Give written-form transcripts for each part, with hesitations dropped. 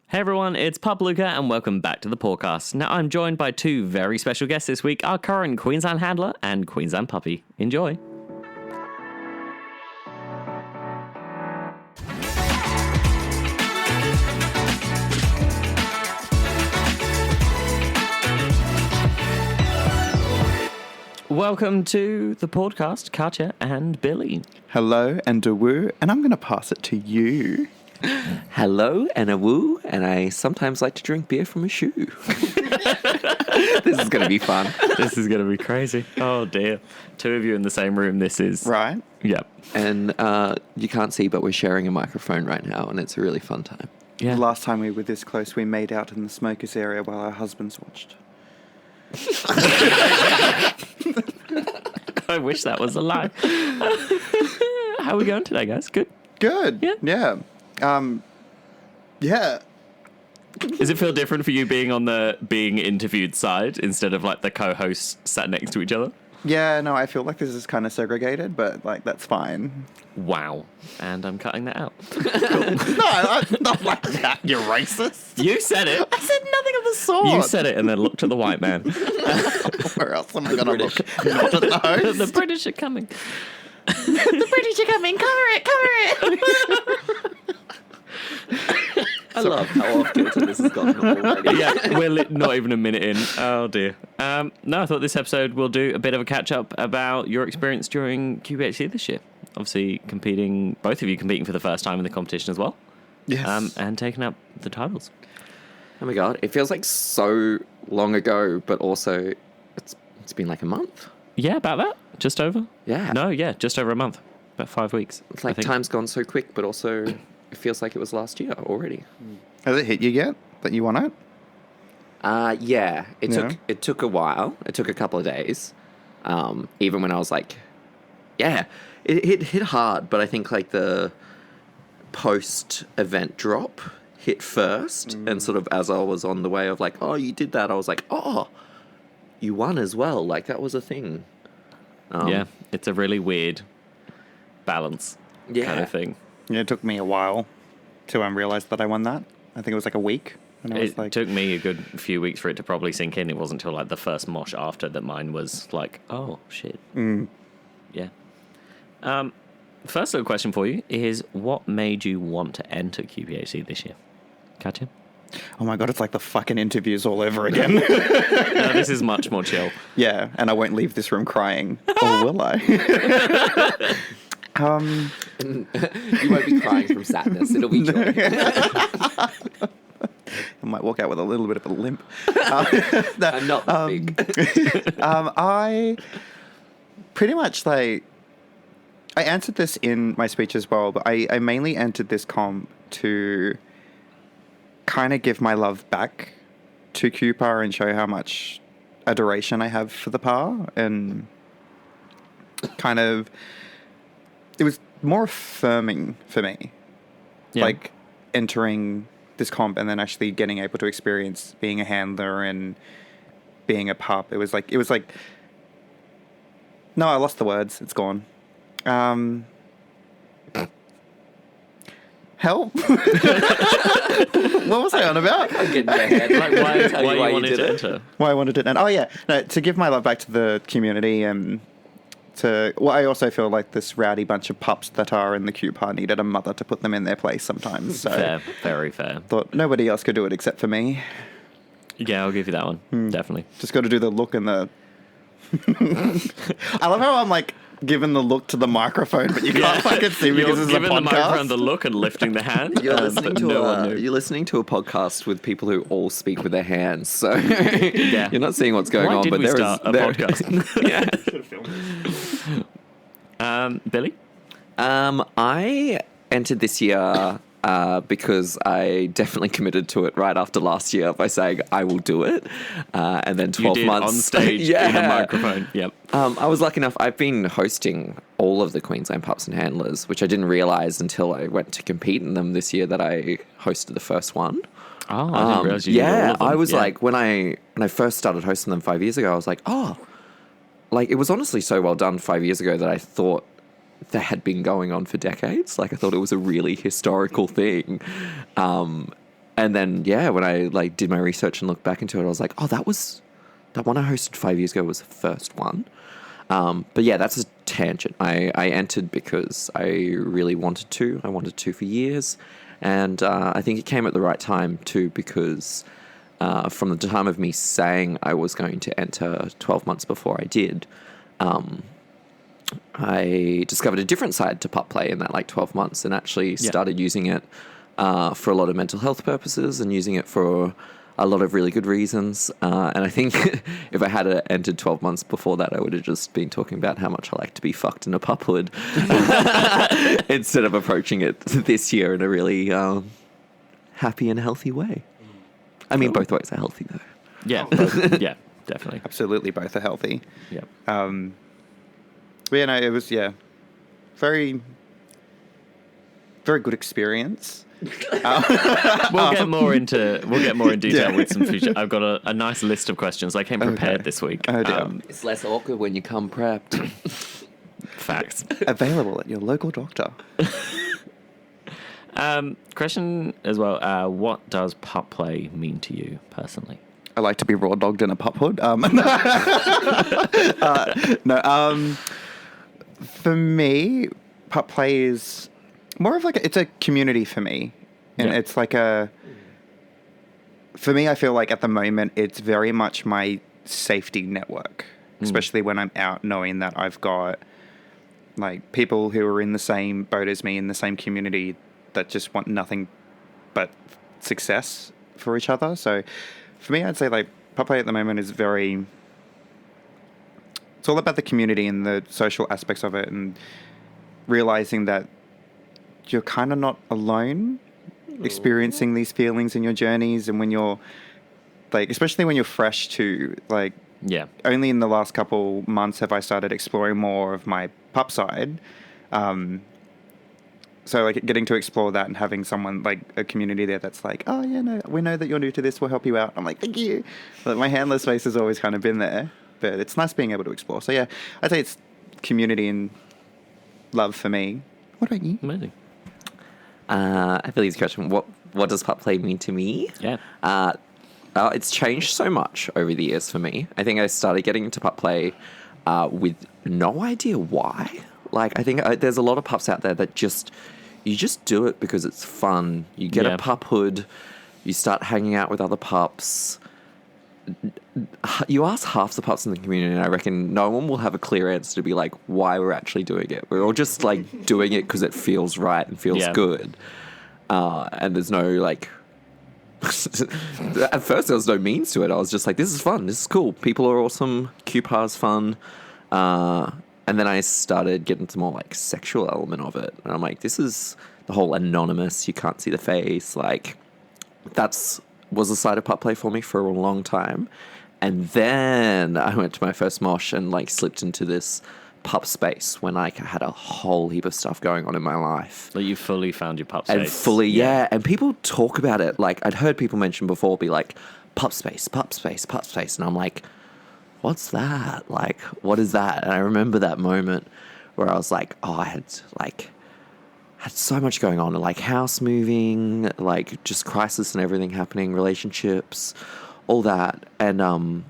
Hey everyone, it's Pup Luca and welcome back to the Paw'dcast. Now I'm joined by two very special guests this week, our current Queensland Handler and Queensland Puppy. Enjoy. Welcome to the Paw'dcast, Katya and Billie. Hello and a woo, and I'm going to pass it to you. Hello and a woo, and I sometimes like to drink beer from a shoe. This is going to be fun. This is going to be crazy. Oh dear. Two of you in the same room, this is... Right. Yep. And you can't see, but we're sharing a microphone right now, and it's a really fun time. Yeah. The last time we were this close, we made out in the smokers area while our husbands watched. I wish that was a lie. How are we going today, guys? Good? Good. Yeah. Yeah. Does it feel different for you being on the being interviewed side instead of like the co-hosts sat next to each other? Yeah, no, I feel like this is kind of segregated, but like that's fine. Wow. And I'm cutting that out. No, not like that. You're racist. You said it. I said nothing of the sort. You said it and then looked at the white man. Where else am I going to look? Not at the host. The British are coming. The British are coming. Cover it. I love how off kilter this has gotten already. Yeah, we're not even a minute in. Oh dear. No, I thought this episode we'll do a bit of a catch up about your experience during QPHC this year. Obviously both of you competing for the first time in the competition as well. Yes. And taking up the titles. Oh my god, it feels like so long ago, but also it's been like a month. Yeah, about that. Just over. Yeah. No, yeah, just over a month. About 5 weeks. It's like time's gone so quick, but also it feels like it was last year already. Has it hit you yet that you want it? Yeah. It Yeah. took a while. It took a couple of days. Even when I was like, yeah, it hit hard, but I think like the post-event drop hit first, and sort of as I was on the way of like, oh, you did that, I was like, oh, you won as well. Like that was a thing. Yeah, it's a really weird balance kind of thing. Yeah, it took me a while to realize that I won that. I think it was like a week. And I was It like, took me a good few weeks for it to probably sink in. It wasn't until like the first mosh after that mine was like, oh, shit. Yeah. First little question for you is, what made you want to enter QPHC this year? Katya? oh my God, it's like the fucking interviews all over again. No, this is much more chill. Yeah, and I won't leave this room crying. Or will I? You won't be crying from sadness. It'll be joy. I might walk out with a little bit of a limp. I'm not that big. I pretty much like... I answered this in my speech as well, but I mainly entered this comp to kind of give my love back to QPA and show how much adoration I have for the PA, and kind of... It was more affirming for me, like entering this comp and then actually getting able to experience being a handler and being a pup. It was like, no, I lost the words. It's gone. Help. What was I on about? I'm getting your head. Like, Why you wanted to enter? Why I wanted to, and to give my love back to the community, and I also feel like this rowdy bunch of pups that are in the QPA needed a mother to put them in their place sometimes. So Fair, very fair. thought nobody else could do it except for me. Yeah, I'll give you that one. Definitely. Just got to do the look and the... I love how I'm like giving the look to the microphone, but you can't fucking see me because it's a giving the microphone podcast. the look and lifting the hand. You're listening but to no one knew. you're listening to a podcast with people who all speak with their hands, so Yeah. you're not seeing what's going Why on. did But we there start is a there- podcast? Billie? I entered this year because I definitely committed to it right after last year by saying I will do it, and then 12 You did months on stage in a microphone. Yep. I was lucky enough. I've been hosting all of the Queensland Pups and Handlers, which I didn't realise until I went to compete in them this year that I hosted the first one. Oh, I didn't realise you did all of them. I was like, when I first started hosting them 5 years ago, I was like, oh, like it was honestly so well done 5 years ago that I thought that had been going on for decades. Like I thought it was a really historical thing. And then, yeah, when I like did my research and looked back into it, I was like, oh, that one I hosted 5 years ago was the first one. But yeah, that's a tangent. I entered because I really wanted to. I wanted to for years. And I think it came at the right time too, because from the time of me saying I was going to enter 12 months before I did, I discovered a different side to Pup Play in that like 12 months and actually started using it for a lot of mental health purposes and using it for a lot of really good reasons. And I think if I had entered 12 months before that, I would have just been talking about how much I like to be fucked in a puphood instead of approaching it this year in a really happy and healthy way. I mean, both ways are healthy, though. Yeah, both, yeah, definitely. Absolutely, both are healthy. Yeah. But yeah, no, it was very, very good experience. We'll get more in detail with some future. I've got a nice list of questions. I came prepared this week. Oh, dear. It's less awkward when you come prepped. Facts. Available at your local doctor. Question as well. What does Pup Play mean to you personally? I like to be raw dogged in a pup hood. For me, Pup Play is more of it's a community for me. And it's like for me, I feel like at the moment, it's very much my safety network, especially when I'm out knowing that I've got like people who are in the same boat as me in the same community that just want nothing but success for each other. So for me, I'd say like Pup Play at the moment is it's all about the community and the social aspects of it and realizing that you're kind of not alone experiencing these feelings in your journeys. And when you're like, especially when you're fresh to like, only in the last couple months have I started exploring more of my pup side. So like getting to explore that and having someone like a community there that's like, oh yeah, no, we know that you're new to this. We'll help you out. I'm like, thank you. But my handler space has always kind of been there, but it's nice being able to explore. So yeah, I'd say it's community and love for me. What about you? Amazing. I believe this question, what does Pup Play mean to me? Yeah. It's changed so much over the years for me. I think I started getting into Pup Play with no idea why. Like, I think there's a lot of pups out there that you just do it because it's fun. You get a pup hood, you start hanging out with other pups. You ask half the pups in the community, and I reckon no one will have a clear answer to be like why we're actually doing it. We're all just like doing it because it feels right and feels good. And there's no like. At first, there was no means to it. I was just like, this is fun. This is cool. People are awesome. QPH's fun. And then I started getting to more like sexual element of it. And I'm like, this is the whole anonymous, you can't see the face. Like, was a side of Pup Play for me for a long time. And then I went to my first mosh and like slipped into this pup space when like I had a whole heap of stuff going on in my life. Like you fully found your pup space. And fully, and people talk about it. Like I'd heard people mention before, be like, pup space, pup space, pup space. And I'm like, what's that? Like, what is that? And I remember that moment where I was like, oh, I had so much going on, like house moving, like just crisis and everything happening, relationships, all that. And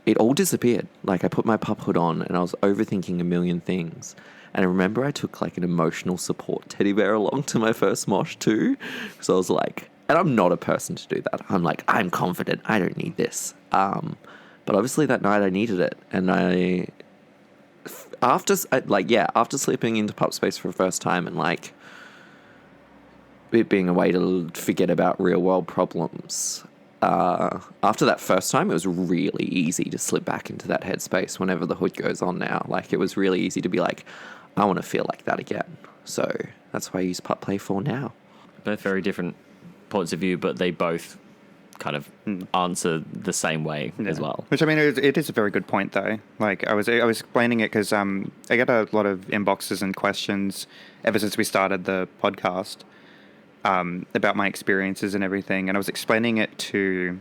it all disappeared. Like I put my pup hood on and I was overthinking a million things. And I remember I took like an emotional support teddy bear along to my first mosh too. So I was like, and I'm not a person to do that. I'm like, I'm confident. I don't need this. But obviously that night I needed it. And after slipping into pup space for the first time and like it being a way to forget about real world problems, after that first time, it was really easy to slip back into that headspace whenever the hood goes on now. Like, it was really easy to be like, I want to feel like that again. So that's what I use Pup Play for now. Both very different points of view, but they both kind of answer the same way as well. Which, I mean, it is a very good point, though. Like, I was explaining it because I get a lot of inboxes and questions ever since we started the podcast about my experiences and everything. And I was explaining it to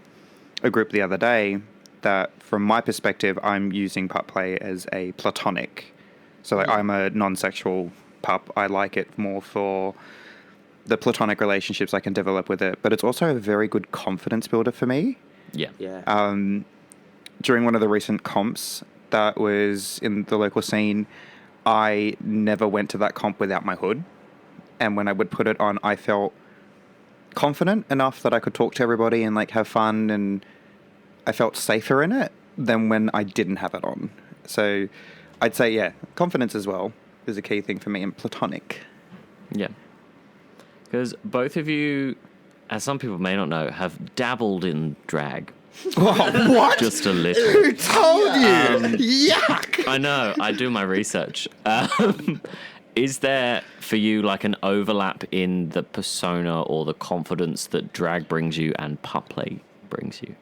a group the other day that, from my perspective, I'm using Pup Play as a platonic. So, like, I'm a non-sexual pup. I like it more for the platonic relationships I can develop with it, but it's also a very good confidence builder for me. Yeah. During one of the recent comps that was in the local scene, I never went to that comp without my hood. And when I would put it on, I felt confident enough that I could talk to everybody and like have fun, and I felt safer in it than when I didn't have it on. So I'd say, yeah, confidence as well is a key thing for me in platonic. Yeah. Because both of you, as some people may not know, have dabbled in drag. What? Just a little. Who told you? Yuck! I know. I do my research. Is there, for you, like an overlap in the persona or the confidence that drag brings you and pup play brings you?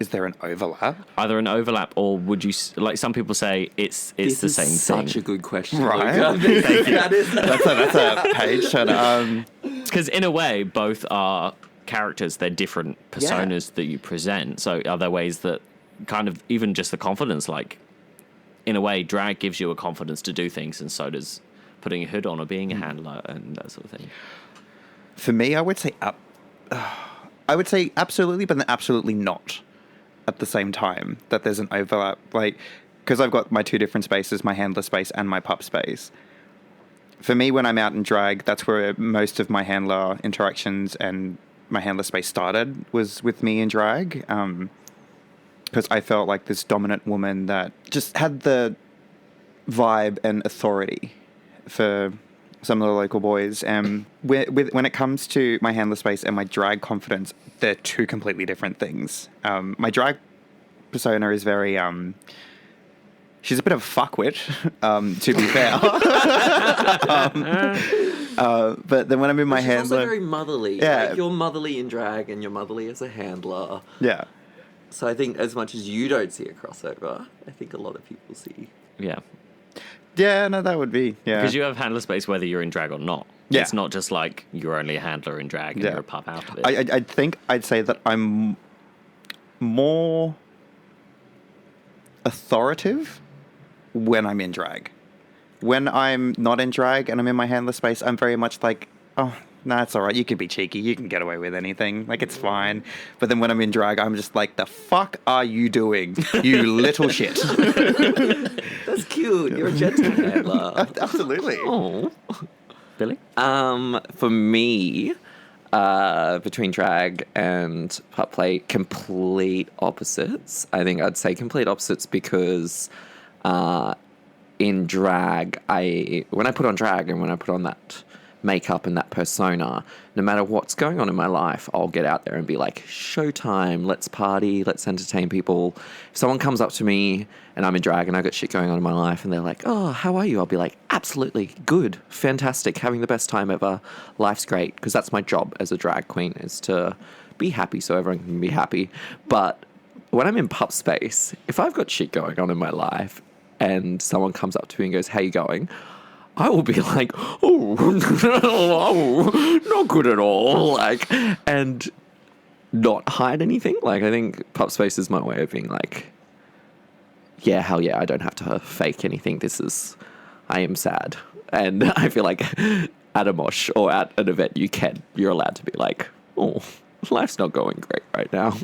Is there an overlap? Either an overlap, or would you, like some people say, it's the same thing? Such a good question, Right. Luca. Thank you. That That's a page turner. Because in a way, both are characters. They're different personas that you present. So are there ways that kind of, even just the confidence, like, in a way, drag gives you a confidence to do things, and so does putting a hood on or being a handler and that sort of thing? For me, I would say absolutely, but then absolutely not at the same time, that there's an overlap. Like, because I've got my two different spaces, my handler space and my pup space. For me, when I'm out in drag, that's where most of my handler interactions and my handler space started, was with me in drag. Because I felt like this dominant woman that just had the vibe and authority for some of the local boys. When it comes to my handler space and my drag confidence, they're two completely different things. My drag persona is very... she's a bit of a fuckwit, to be fair. But then when I'm in my handler... She's also very motherly. Yeah. Like, you're motherly in drag and you're motherly as a handler. Yeah. So I think as much as you don't see a crossover, I think a lot of people see. Yeah. Yeah, no, that would be... Yeah. Because you have handler space whether you're in drag or not. Yeah. It's not just like you're only a handler in drag and you're a pup out of it. I think I'd say that I'm more authoritative when I'm in drag. When I'm not in drag and I'm in my handler space, I'm very much like, oh, nah, it's all right. You can be cheeky. You can get away with anything. Like, it's fine. But then when I'm in drag, I'm just like, the fuck are you doing, you little shit? That's cute. You're a gentle handler. Absolutely. Oh. Billy? For me, between drag and pup play, complete opposites. I think I'd say complete opposites because in drag, when I put on drag and when I put on that makeup and that persona, no matter what's going on in my life, I'll get out there and be like, showtime, let's party, let's entertain people. If someone comes up to me and I'm in drag and I've got shit going on in my life and they're like, oh, how are you? I'll be like, absolutely, good, fantastic, having the best time ever, life's great, because that's my job as a drag queen, is to be happy so everyone can be happy. But when I'm in pup space, if I've got shit going on in my life and someone comes up to me and goes, how you going? I will be like, oh, not good at all, like, and not hide anything. Like, I think pup space is my way of being like, yeah, hell yeah, I don't have to fake anything. I am sad. And I feel like at a mosh or at an event, you're allowed to be like, oh, life's not going great right now.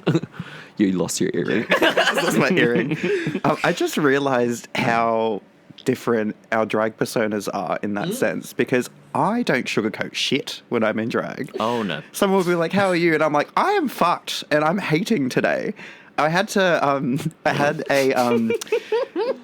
You lost your earring. That's my earring. I just realized how different our drag personas are in that sense, because I don't sugarcoat shit when I'm in drag. Oh, no. Someone will be like, how are you? And I'm like, I am fucked and I'm hating today. I had a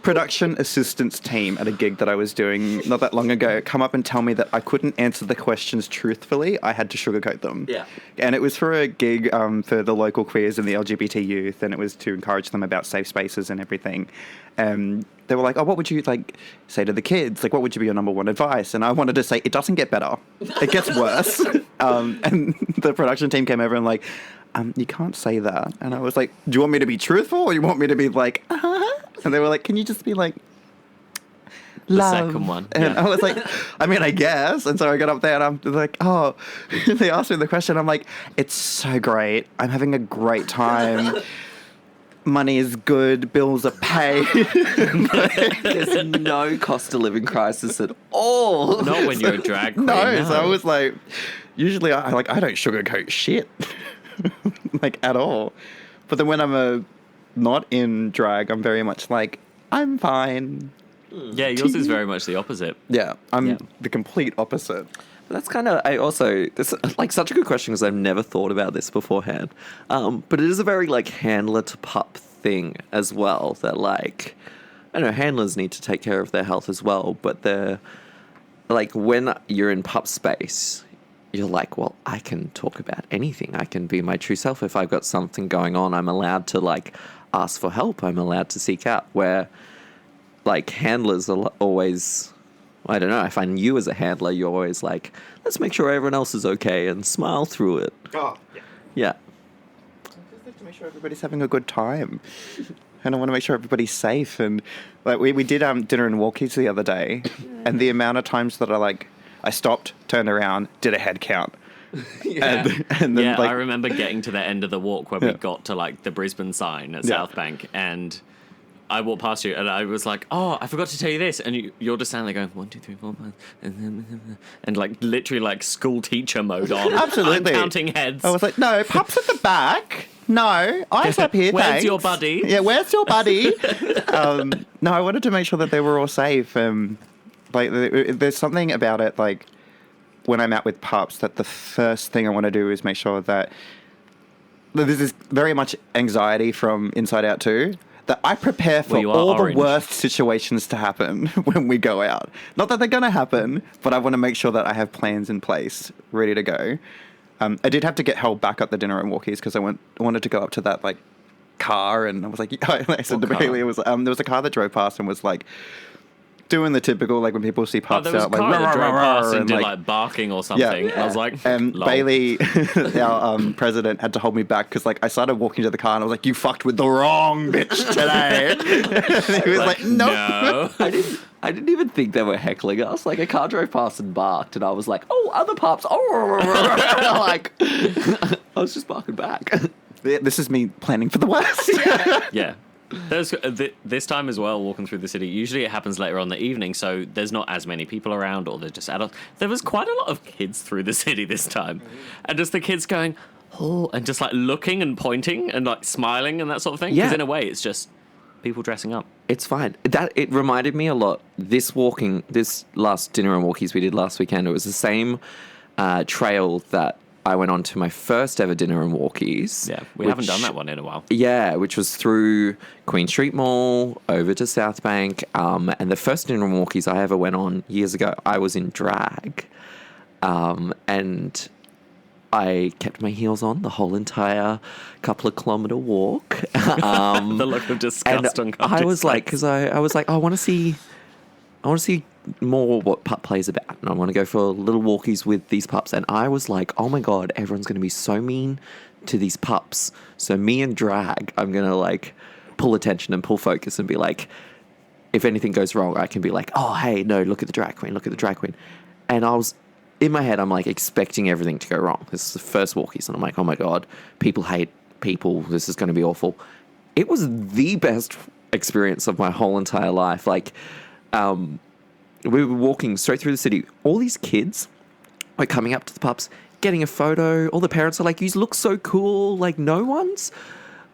production assistance team at a gig that I was doing not that long ago come up and tell me that I couldn't answer the questions truthfully. I had to sugarcoat them. Yeah. And it was for a gig for the local queers and the LGBT youth, and it was to encourage them about safe spaces and everything. They were like, oh, what would you like say to the kids? Like, what would be your number one advice? And I wanted to say, it doesn't get better. It gets worse. And the production team came over and like, you can't say that. And I was like, do you want me to be truthful or you want me to be like, And they were like, can you just be like, love? The second one. And I was like, I mean, I guess. And so I got up there and I'm like, oh, they asked me the question. I'm like, it's so great. I'm having a great time. money is good, bills are paid. There's no cost of living crisis at all. Not when you're a drag queen. No, so I was like, usually I don't sugarcoat shit, like at all. But then when I'm not in drag, I'm very much like, I'm fine. Yeah, yours is very much the opposite. Yeah, I'm the complete opposite. That's kind of, this is like such a good question because I've never thought about this beforehand. But it is a very like handler to pup thing as well, that like, I don't know, handlers need to take care of their health as well, but they're like, when you're in pup space, you're like, well, I can talk about anything. I can be my true self. If I've got something going on, I'm allowed to like ask for help. I'm allowed to seek out, where like handlers are always, I don't know, I find you as a handler, you're always like, let's make sure everyone else is okay and smile through it. Oh, Yeah. I just like to make sure everybody's having a good time. And I want to make sure everybody's safe. And like we did dinner and walkies the other day, and the amount of times that I stopped, turned around, did a head count. Yeah. And then I remember getting to the end of the walk where we got to like the Brisbane sign at South Bank, and I walked past you and I was like, oh, I forgot to tell you this. And you're just standing there going, 1, 2, 3, 4, 5. And like literally like school teacher mode on. Absolutely. I'm counting heads. I was like, no, Pup's at the back. No, eyes up here, Where's thanks. your buddy? Yeah, where's your buddy? No, I wanted to make sure that they were all safe. Like, there's something about it, like, when I'm out with pups, that the first thing I want to do is make sure that this is very much anxiety from Inside Out too, that I prepare for all the worst situations to happen when we go out. Not that they're going to happen, but I want to make sure that I have plans in place, ready to go. I did have to get held back at the dinner and walkies because I wanted to go up to that like car, and I was like, I said to Bailey, it was there was a car that drove past and was like doing the typical, like when people see pups there was out, a car like that drove past and did like, like barking or something. Yeah. And I was like, and lol. Bailey, our president, had to hold me back because like I started walking to the car and I was like, "You fucked with the wrong bitch today." And he was like, "No." I didn't even think they were heckling us. Like, a car drove past and barked, and I was like, "Oh, other pups!" Oh, like I was just barking back. This is me planning for the worst. Yeah. There's this time as well, walking through the city. Usually it happens later on in the evening, so there's not as many people around, or they're just adults. There was quite a lot of kids through the city this time. And just the kids going, oh, and just like looking and pointing and like smiling and that sort of thing. Because in a way, it's just people dressing up. It's fine. It reminded me a lot. This last dinner and walkies we did last weekend, it was the same trail that I went on to my first ever dinner and walkies. Yeah, we haven't done that one in a while. Yeah, which was through Queen Street Mall, over to South Bank. And the first dinner and walkies I ever went on years ago, I was in drag. And I kept my heels on the whole entire couple of kilometre walk. The look of disgust on I was like, because I was like, I want to see more what pup play is about, and I want to go for little walkies with these pups. And I was like, oh my god, everyone's going to be so mean to these pups. So me and drag, I'm going to like pull attention and pull focus and be like, if anything goes wrong, I can be like, oh hey, no, look at the drag queen. And I was in my head, I'm like expecting everything to go wrong. This is the first walkies, and I'm like, oh my god, people hate people. This is going to be awful. It was the best experience of my whole entire life. Like, we were walking straight through the city. All these kids are coming up to the pups, getting a photo. All the parents are like, you look so cool. Like, no one's...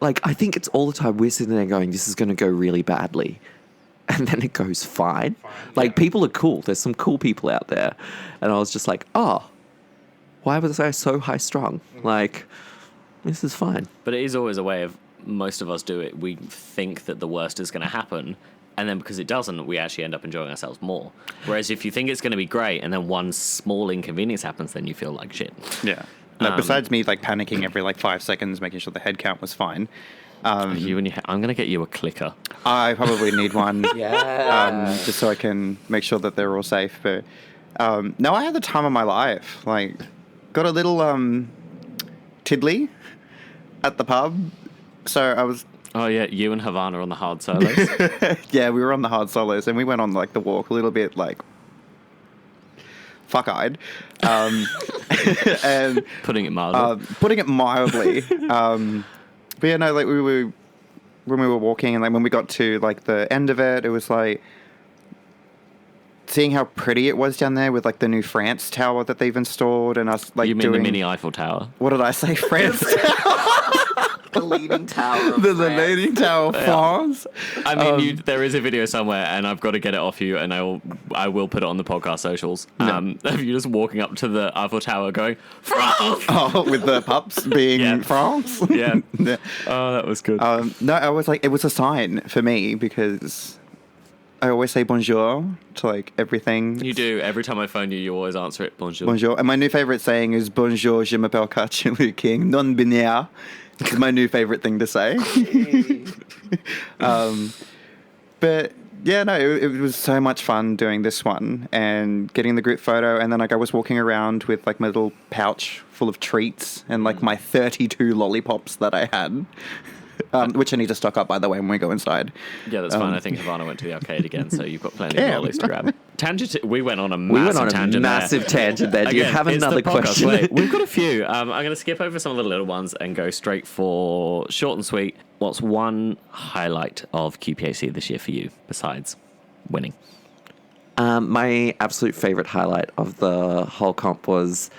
Like, I think it's all the time we're sitting there going, this is going to go really badly. And then it goes fine. Like, people are cool. There's some cool people out there. And I was just like, oh, why was I so high-strung? Like, this is fine. But it is always a way of... Most of us do it. We think that the worst is going to happen. And then because it doesn't, we actually end up enjoying ourselves more. Whereas if you think it's going to be great and then one small inconvenience happens, then you feel like shit. Yeah. No, besides me like panicking every like 5 seconds, making sure the head count was fine. I'm going to get you a clicker. I probably need one. Yeah. Just so I can make sure that they're all safe. But no, I had the time of my life. Like, got a little tiddly at the pub. So I was... Oh, yeah, you and Havana on the hard solos. Yeah, we were on the hard solos, and we went on like the walk a little bit like fuck-eyed. And Putting it mildly. But yeah, no, like we were when we were walking, and like when we got to like the end of it, it was like seeing how pretty it was down there with like the new France Tower that they've installed, and us like You mean doing the mini Eiffel Tower? What did I say? France Tower. The leaning tower of The leaning tower of France. I mean, there is a video somewhere, and I've got to get it off you, and I will put it on the podcast socials. Of you just walking up to the Eiffel Tower going, France! Oh, with the pups being France? Yeah. Yeah. Oh, that was good. No, I was like, it was a sign for me because I always say bonjour to like everything. You do. Every time I phone you, you always answer it, bonjour. Bonjour. And my new favorite saying is bonjour, je m'appelle Katya Lou-king, non-binaire. It's my new favorite thing to say. But yeah, no, it was so much fun doing this one and getting the group photo. And then like I was walking around with like my little pouch full of treats and like my 32 lollipops that I had. Which I need to stock up, by the way, when we go inside. Yeah, that's fine. I think Havana went to the arcade again, so you've got plenty of lollies to grab. We went on a massive tangent there. Do you have another question? Wait, we've got a few. I'm going to skip over some of the little ones and go straight for short and sweet. What's one highlight of QPHC this year for you, besides winning? My absolute favourite highlight of the whole comp was...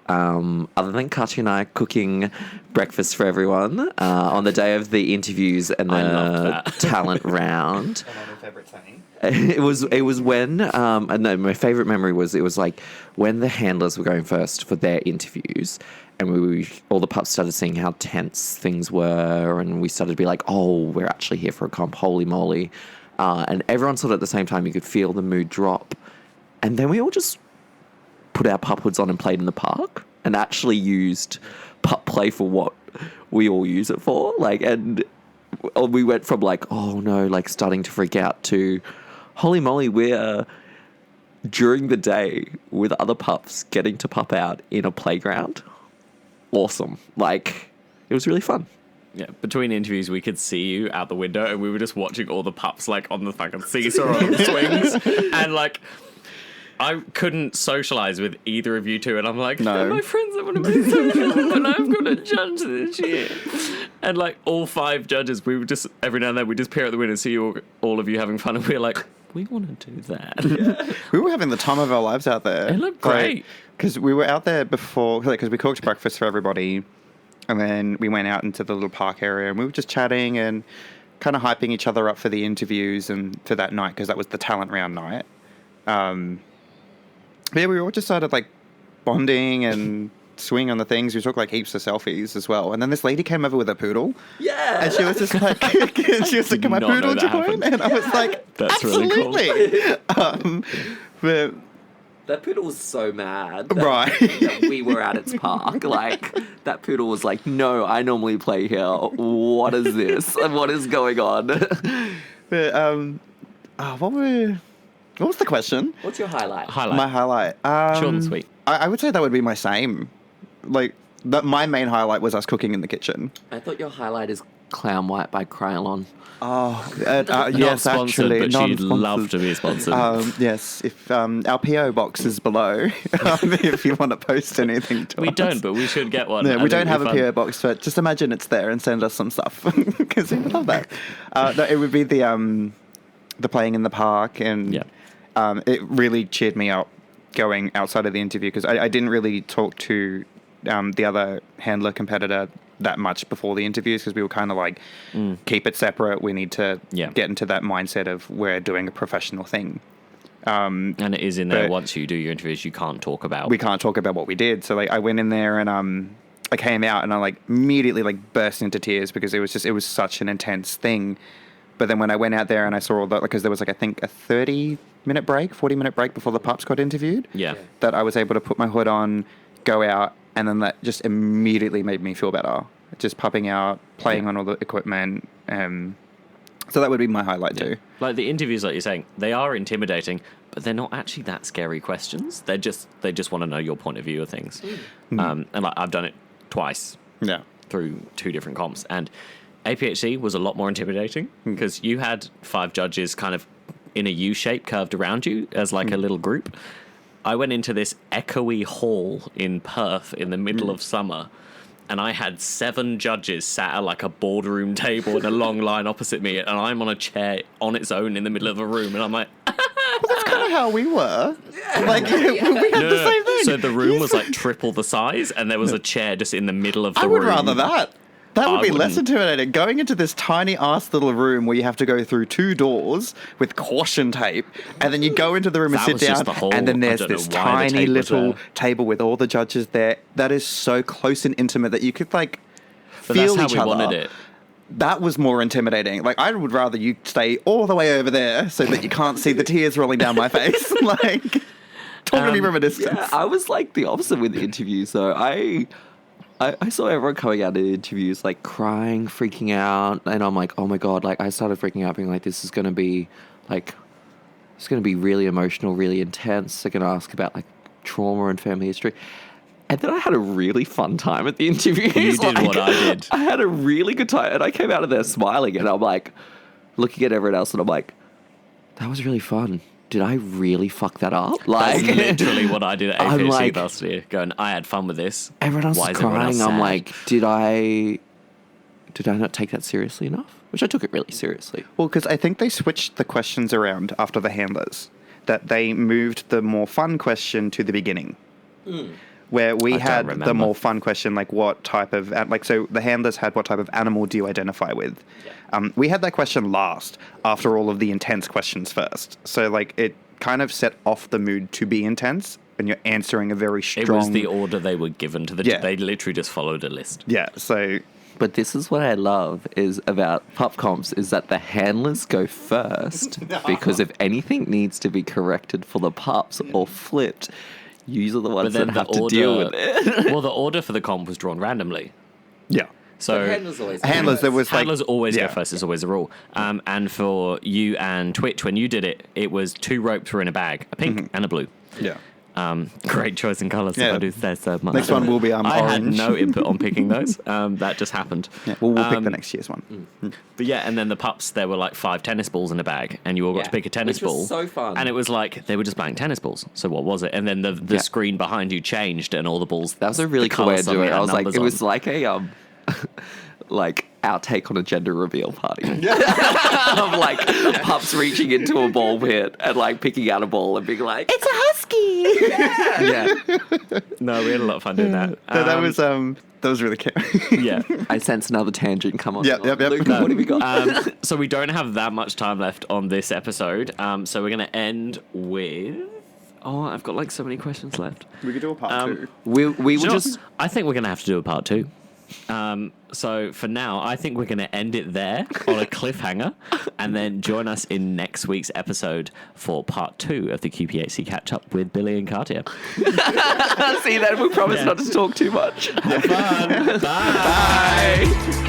other than Katya and I cooking breakfast for everyone on the day of the interviews and the talent round. Another favorite thing. It was when no, my favorite memory was it was like when the handlers were going first for their interviews, and all the pups started seeing how tense things were, and we started to be like, oh, we're actually here for a comp, holy moly, and everyone sort of at the same time you could feel the mood drop, and then we all just put our pup hoods on and played in the park and actually used pup play for what we all use it for. Like, and we went from like, oh no, like starting to freak out to holy moly, we're during the day with other pups getting to pup out in a playground. Awesome. Like, it was really fun. Yeah, between interviews, we could see you out the window and we were just watching all the pups like on the fucking seesaw on the swings and like... I couldn't socialise with either of you two, and I'm like, no, my friends are going to be social, and I've got to judge this shit. And like all 5 judges, we would just every now and then we just peer out the window and see all of you having fun, and we're like, we want to do that. Yeah. We were having the time of our lives out there. It looked great because we were out there before, because we cooked breakfast for everybody, and then we went out into the little park area, and we were just chatting and kind of hyping each other up for the interviews and for that night because that was the talent round night. But yeah, we all just started like bonding and swinging on the things. We took like heaps of selfies as well. And then this lady came over with a poodle. Yeah. And she was just like, can my poodle join? And I was like, that's absolutely. Really cool. But that poodle was so mad. That we were at its park. Like, that poodle was like, no, I normally play here. What is this? What is going on? But, what was the question? What's your highlight? My highlight. Short and sweet. I would say that would be my same. Like, my main highlight was us cooking in the kitchen. I thought your highlight is Clown White by Krylon. Oh, not yes, sponsored, actually. but she'd love to be sponsored. Yes, if our PO box is below, if you want to post anything to us. We don't, but we should get one. No, we don't have a PO box, but just imagine it's there and send us some stuff because we would love that. No, it would be the playing in the park, and it really cheered me up going outside of the interview because I didn't really talk to the other handler competitor that much before the interviews because we were kind of like, keep it separate. We need to get into that mindset of we're doing a professional thing. And it is in there once you do your interviews, you can't talk about. We can't talk about what we did. So like I went in there and I came out and I like immediately like burst into tears because it was such an intense thing. But then when I went out there and I saw all that, because there was like, I think a 40-minute break before the pups got interviewed. Yeah. That I was able to put my hood on, go out, and then that just immediately made me feel better. Just pupping out, playing on all the equipment. So that would be my highlight too. Like the interviews, like you're saying, they are intimidating, but they're not actually that scary questions. They just want to know your point of view of things. And like I've done it twice. Yeah. Through 2 different comps, and APHC was a lot more intimidating because you had 5 judges kind of in a U shape curved around you as like a little group. I went into this echoey hall in Perth in the middle of summer, and I had 7 judges sat at like a boardroom table in a long line opposite me, and I'm on a chair on its own in the middle of a room, and I'm like, That's kind of how we were. Like, we had the same thing. so the room was like triple the size, and there was a chair just in the middle of the I room. would rather that. That would I be less wouldn't. intimidating. Going into this tiny ass little room where you have to go through 2 doors with caution tape, and then you go into the room and That sit was just down, the whole- and then I there's don't know this why the tiny tape was little there. table with all the judges there. That is so close and intimate that you could like But feel that's each how we other. wanted it. That was more intimidating. Like, I would rather you stay all the way over there so that you can't see the tears rolling down my face. Like, talk to me from a distance. Yeah, I was like the opposite with the interviews, though. I saw everyone coming out of the interviews like crying, freaking out, and I'm like, oh my god! Like I started freaking out, being like, this is gonna be really emotional, really intense. They're gonna ask about like trauma and family history. And then I had a really fun time at the interviews. You did what I did. I had a really good time, and I came out of there smiling, and I'm like, looking at everyone else, and I'm like, that was really fun. Did I really fuck that up? That's Like, literally what I did at I'm APHC like- last year. Going, I had fun with this. everyone else Why is is everyone crying. else I'm sad? like, did I not take that seriously enough? Which I took it really seriously. Well, because I think they switched the questions around after the handlers. That they moved the more fun question to the beginning. Where we I don't had the remember. more fun question, like what type of, like, so the handlers had what type of animal do you identify with? We had that question last, after all of the intense questions first. So, like, it kind of set off the mood to be intense, and you're answering a very strong... It was the order they were given to the... Yeah. They literally just followed a list. Yeah, so... But this is what I love is about pup comps is that the handlers go first because if anything needs to be corrected for the pups or flipped, you are the ones that have to deal with it. Well, the order for the comp was drawn randomly. Yeah. So Handlers, there was like... handlers always yeah. go first. It's always a rule. And for you and Twitch, when you did it, it was 2 ropes were in a bag, a pink and a blue. Yeah. Great choice in colours. Yeah. If I do say so much. Next one will be I had orange. no input on picking those. That just happened. Yeah, well, we'll pick the next year's one. But yeah, and then the pups, there were like 5 tennis balls in a bag, and you all got Yeah, to pick a tennis which was ball. so fun. And it was like they were just blank tennis balls. So what was it? And then the screen behind you changed, and all the balls. That was a really the cool way colours to do suddenly it. had I was like, numbers it was on. like a like outtake on a gender reveal party. Of like pups reaching into a ball pit and like picking out a ball and being like, it's a husky. Yeah. No, we had a lot of fun doing that. So that was really cute. Yeah. I sense another tangent come on. Yep. Luca, what have you got? So we don't have that much time left on this episode. So we're going to end with... Oh, I've got like so many questions left. We could do a part 2. We Do will you know just... what? I think we're going to have to do a part 2. So for now, I think we're going to end it there on a cliffhanger, and then join us in next week's episode for part 2 of the QPHC catch up with Billie and Katya. See that? We promise not to talk too much. Have fun. Bye. Bye.